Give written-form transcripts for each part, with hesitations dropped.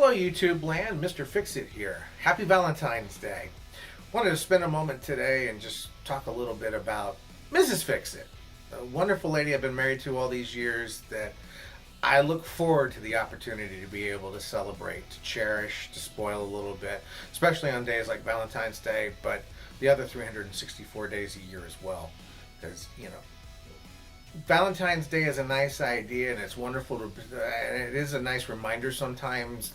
Hello YouTube land, Mr. Fix-It here. Happy Valentine's Day. Wanted to spend a moment today and just talk a little bit about Mrs. Fix-It, a wonderful lady I've been married to all these years that I look forward to the opportunity to be able to celebrate, to cherish, to spoil a little bit, especially on days like Valentine's Day, but the other 364 days a year as well. Because, Valentine's Day is a nice idea, and it's wonderful to, and it is a nice reminder sometimes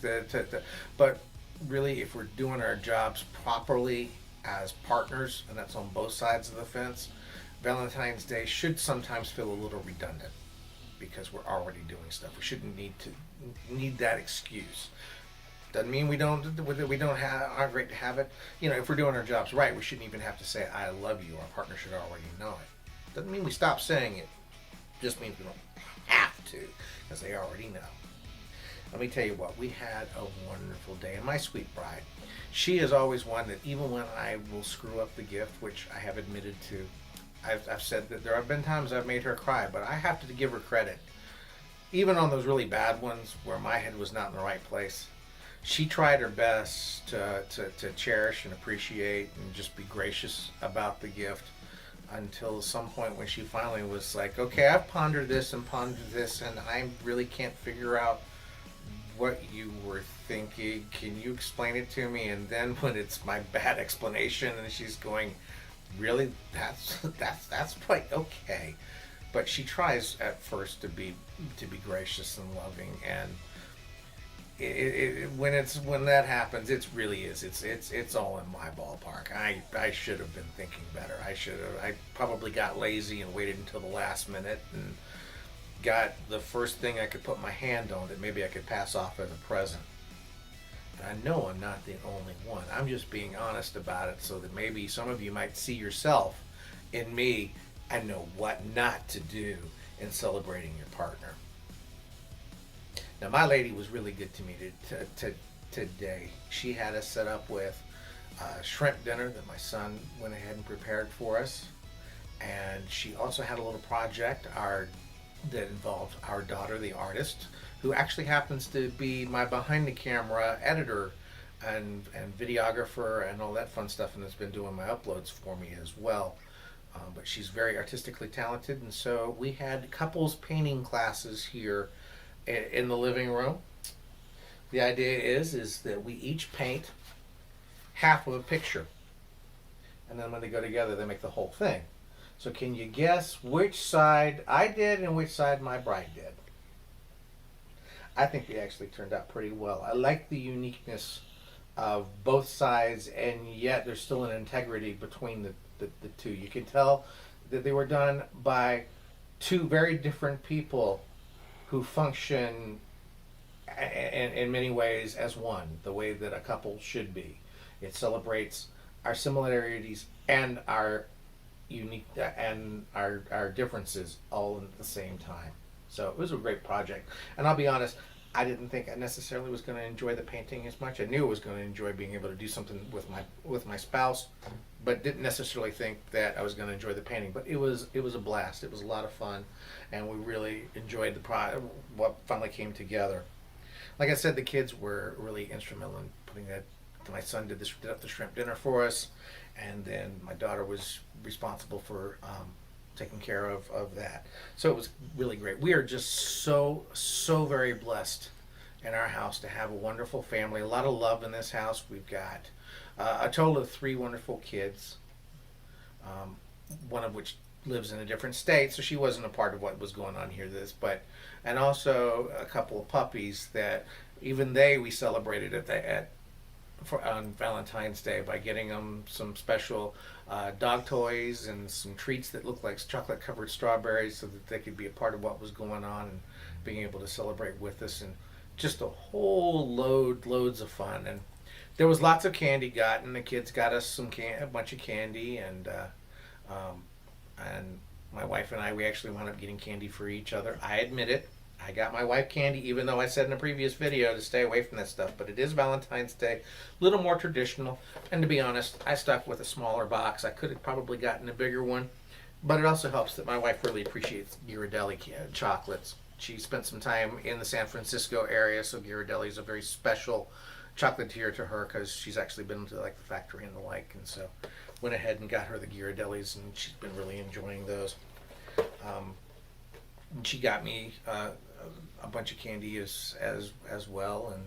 but really, if we're doing our jobs properly as partners, and that's on both sides of the fence, Valentine's Day should sometimes feel a little redundant because we're already doing stuff. We shouldn't need that excuse. Doesn't mean we don't have aren't great to have it. If we're doing our jobs right, we shouldn't even have to say "I love you." Our partner should already know it. Doesn't mean we stop saying it. Just means we don't have to, because they already know. Let me tell you what, we had a wonderful day. And my sweet bride, she is always one that even when I will screw up the gift, which I have admitted to, I've said that there have been times I've made her cry, but I have to give her credit. Even on those really bad ones where my head was not in the right place, she tried her best to cherish and appreciate and just be gracious about the gift, until some point when she finally was like, okay, I've pondered this, and I really can't figure out what you were thinking. Can you explain it to me? And then when it's my bad explanation and she's going, really? That's quite okay. But she tries at first to be gracious and loving, and when that happens, it's all in my ballpark. I should have been thinking better. I probably got lazy and waited until the last minute and got the first thing I could put my hand on that maybe I could pass off as a present. And I know I'm not the only one. I'm just being honest about it so that maybe some of you might see yourself in me and know what not to do in celebrating your partner. Now, my lady was really good to me today. She had us set up with shrimp dinner that my son went ahead and prepared for us. And she also had a little project that involved our daughter, the artist, who actually happens to be my behind the camera editor and videographer and all that fun stuff, and has been doing my uploads for me as well. But she's very artistically talented, and so we had couples painting classes here in the living room. The idea is that we each paint half of a picture, and then when they go together they make the whole thing. So can you guess which side I did and which side my bride did? I think they actually turned out pretty well. I like the uniqueness of both sides, and yet there's still an integrity between the two. You can tell that they were done by two very different people who function in many ways as one, the way that a couple should be. It celebrates our similarities and our unique and our differences all at the same time. So it was a great project. And I'll be honest, I didn't think I necessarily was going to enjoy the painting as much. I knew I was going to enjoy being able to do something with my spouse, but didn't necessarily think that I was going to enjoy the painting. But it was a blast. It was a lot of fun, and we really enjoyed what finally came together. Like I said, the kids were really instrumental in putting that. My son did the shrimp dinner for us, and then my daughter was responsible for taking care of that. So it was really great. We are just so very blessed in our house to have a wonderful family, a lot of love in this house. We've got a total of 3 wonderful kids, one of which lives in a different state, so she wasn't a part of what was going on here. And also a couple of puppies that even we celebrated on Valentine's Day by getting them some special dog toys and some treats that looked like chocolate covered strawberries so that they could be a part of what was going on and being able to celebrate with us, and just a whole loads of fun. And there was lots of candy gotten. The kids got us a bunch of candy, and my wife and we actually wound up getting candy for each other. I admit it. I got my wife candy, even though I said in a previous video to stay away from that stuff. But it is Valentine's Day, a little more traditional. And to be honest, I stuck with a smaller box. I could have probably gotten a bigger one. But it also helps that my wife really appreciates Ghirardelli chocolates. She spent some time in the San Francisco area, so Ghirardelli is a very special chocolatier to her because she's actually been to like the factory and the like, and so went ahead and got her the Ghirardellis, and she's been really enjoying those. And she got me a bunch of candy as well, and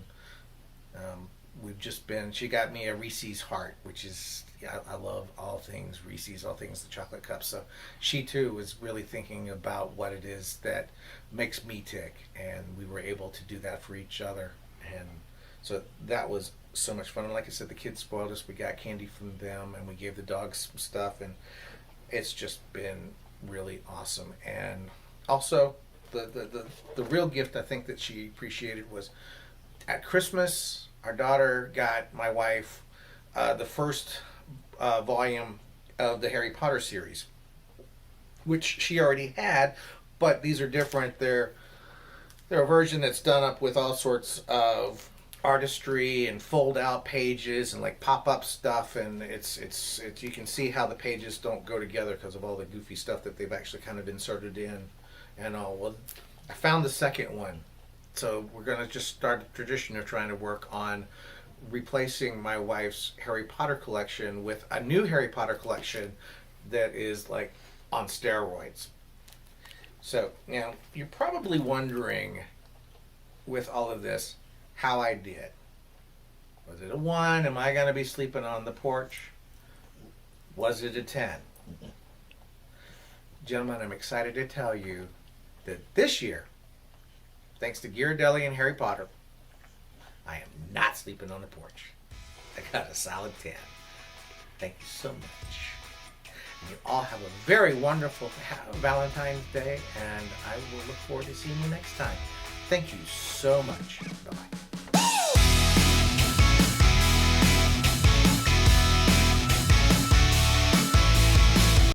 we've just been. She got me a Reese's Heart, which is, yeah, I love all things Reese's, all things the chocolate cup. So she too was really thinking about what it is that makes me tick, and we were able to do that for each other, and so that was so much fun. And like I said, the kids spoiled us. We got candy from them, and we gave the dogs some stuff, and it's just been really awesome. And also, the real gift I think that she appreciated was at Christmas. Our daughter got my wife the first volume of the Harry Potter series, which she already had, but these are different. They're a version that's done up with all sorts of artistry and fold out pages and like pop up stuff, and it's you can see how the pages don't go together because of all the goofy stuff that they've actually kind of inserted in and all. Well, I found the second one, so we're gonna just start a tradition of trying to work on replacing my wife's Harry Potter collection with a new Harry Potter collection that is like on steroids. So now you're probably wondering with all of this how I did. Was it a 1? Am I going to be sleeping on the porch? Was it a 10? Gentlemen, I'm excited to tell you that this year, thanks to Ghirardelli and Harry Potter, I am not sleeping on the porch. I got a solid 10. Thank you so much. You all have a very wonderful Valentine's Day, and I will look forward to seeing you next time. Thank you so much. Bye-bye.